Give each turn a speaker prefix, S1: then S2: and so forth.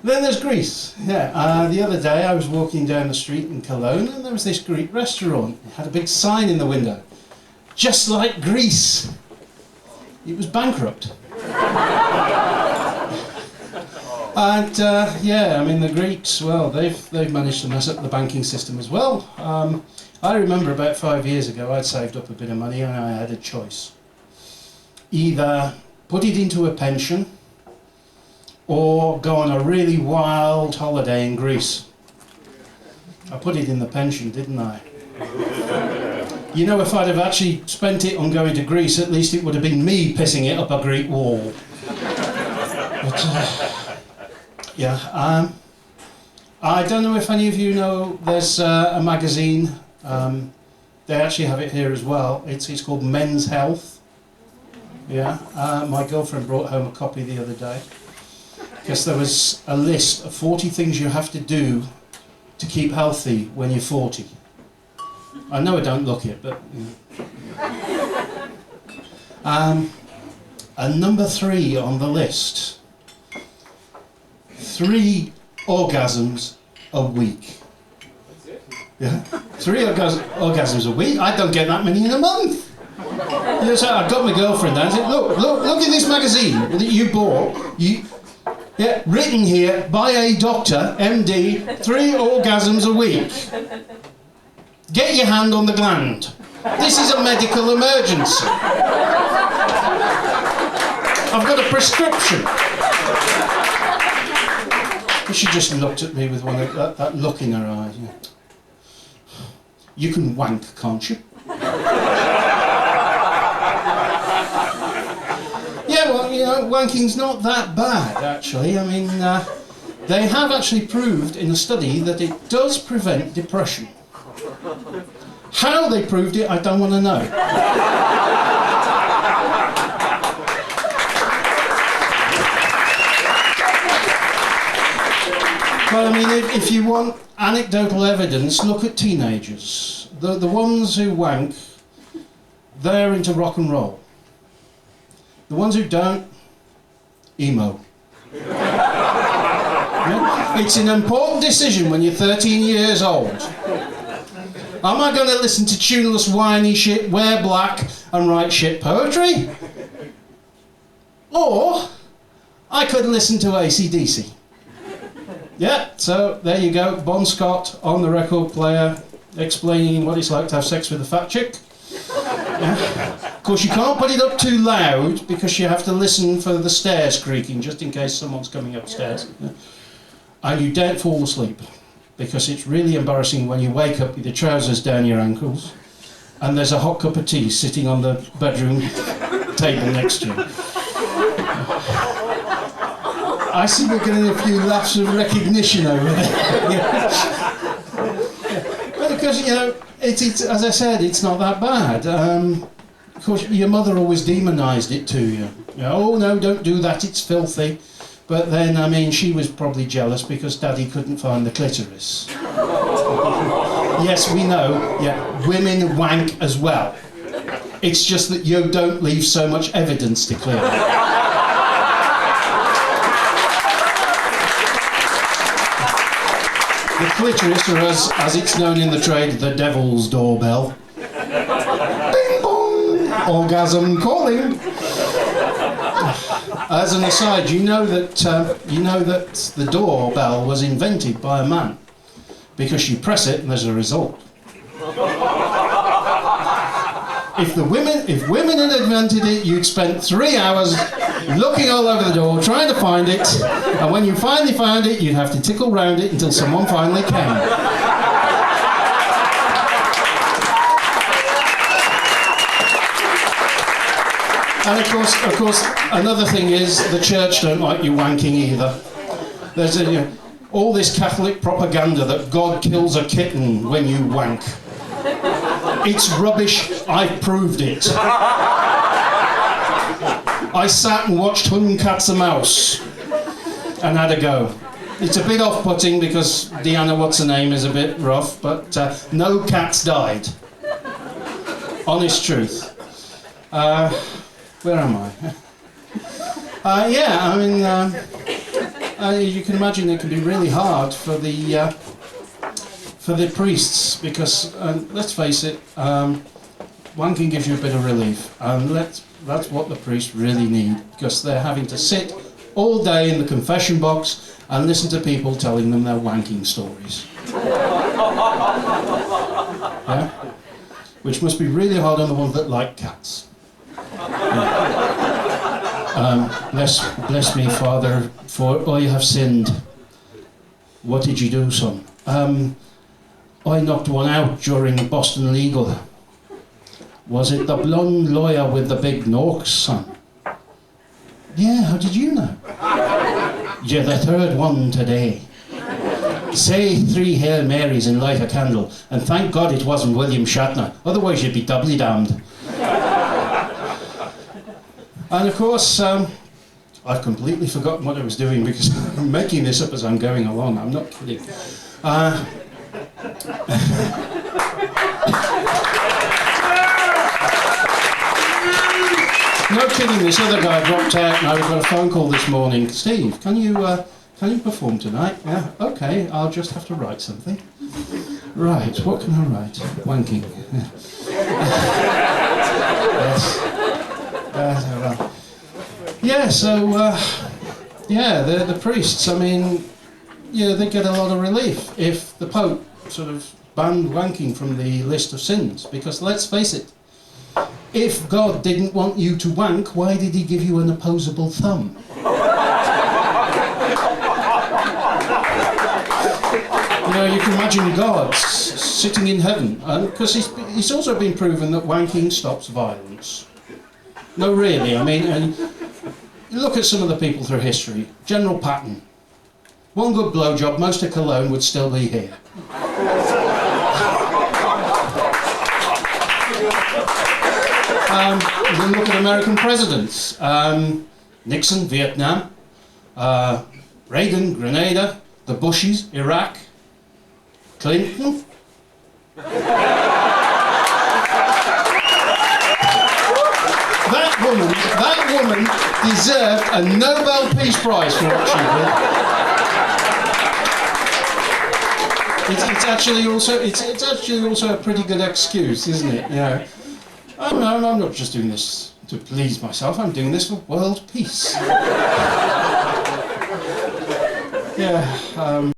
S1: Then there's Greece. Yeah. The other day I was walking down the street in Cologne and there was this Greek restaurant. It had a big sign in the window. Just like Greece. It was bankrupt. And yeah, I mean the Greeks, well, they've managed to mess up the banking system as well. I remember about 5 years ago I'd saved up a bit of money and I had a choice. Either put it into a pension or go on a really wild holiday in Greece. I put it in the pension, didn't I? You know, if I'd have actually spent it on going to Greece, at least it would have been me pissing it up a Greek wall. But, yeah, I don't know if any of you know, there's a magazine, they actually have it here as well, it's called Men's Health. Yeah, my girlfriend brought home a copy the other day, because there was a list of 40 things you have to do to keep healthy when you're 40. I know I don't look it, but... You know. And number 3 on the list, 3 orgasms a week. Yeah, 3 orgasms a week? I don't get that many in a month. You know, so I got my girlfriend down and said, look at this magazine that you bought. Yeah, written here by a doctor, MD, 3 orgasms a week. Get your hand on the gland. This is a medical emergency. I've got a prescription. She just looked at me with one of that look in her eye. Yeah. You can wank, can't you? Yeah, well, you know, wanking's not that bad, actually. I mean, they have actually proved in a study that it does prevent depression. How they proved it, I don't want to know. But I mean, if you want anecdotal evidence, look at teenagers. The ones who wank, they're into rock and roll. The ones who don't, emo. Yeah? It's an important decision when you're 13 years old. Am I going to listen to tuneless, whiny shit, wear black, and write shit poetry? Or I could listen to AC/DC. Yeah, so there you go, Bon Scott on the record player explaining what it's like to have sex with a fat chick. Yeah. Of course, you can't put it up too loud because you have to listen for the stairs creaking just in case someone's coming upstairs. Yeah. And you don't fall asleep because it's really embarrassing when you wake up with your trousers down your ankles and there's a hot cup of tea sitting on the bedroom table next to you. I see we're getting a few laughs of recognition over there. Yeah. But because, you know, it's, as I said, it's not that bad. Of course, your mother always demonised it to you. You know, oh no, don't do that, it's filthy. But then, I mean, she was probably jealous because Daddy couldn't find the clitoris. Yes, we know, yeah, women wank as well. It's just that you don't leave so much evidence to clear it. The clitoris, or as it's known in the trade, the devil's doorbell. Bing bong! Orgasm calling. As an aside, you know that the doorbell was invented by a man because you press it and there's a result. If women had invented it, you'd spent 3 hours looking all over the door, trying to find it, and when you finally found it, you'd have to tickle round it until someone finally came. And of course, another thing is the church don't like you wanking either. There's all this Catholic propaganda that God kills a kitten when you wank. It's rubbish. I've proved it. I sat and watched Hun Cats a Mouse and had a go. It's a bit off-putting because Deanna What's-Her-Name is a bit rough, but no cats died. Honest truth. Where am I? Yeah, I mean, you can imagine it can be really hard for the priests because, let's face it, wanking gives you a bit of relief, and that's what the priests really need, because they're having to sit all day in the confession box and listen to people telling them their wanking stories. Yeah? Which must be really hard on the ones that like cats. Bless me, Father, for I have sinned. What did you do, son? I knocked one out during Boston Legal. Was it the blonde lawyer with the big norks, son? Yeah, how did you know? You're the third one today. Say 3 Hail Marys and light a candle, and thank God it wasn't William Shatner, otherwise you'd be doubly damned. And of course, I've completely forgotten what I was doing because I'm making this up as I'm going along, I'm not kidding. No kidding, this other guy dropped out and I got a phone call this morning. Steve, can you perform tonight? Yeah, okay, I'll just have to write something. Right, what can I write? Wanking. Yes. The priests, I mean, yeah, they get a lot of relief if the Pope sort of banned wanking from the list of sins, because let's face it, if God didn't want you to wank, why did he give you an opposable thumb? You know, you can imagine God sitting in heaven, because it's also been proven that wanking stops violence. No, really, I mean, and look at some of the people through history. General Patton. One good blowjob, most of Cologne would still be here. Then look at American presidents. Nixon, Vietnam. Reagan, Grenada. The Bushes, Iraq. Clinton. That woman deserved a Nobel Peace Prize for what she did. It's actually also a pretty good excuse, isn't it? You know, I'm not just doing this to please myself. I'm doing this for world peace. Yeah.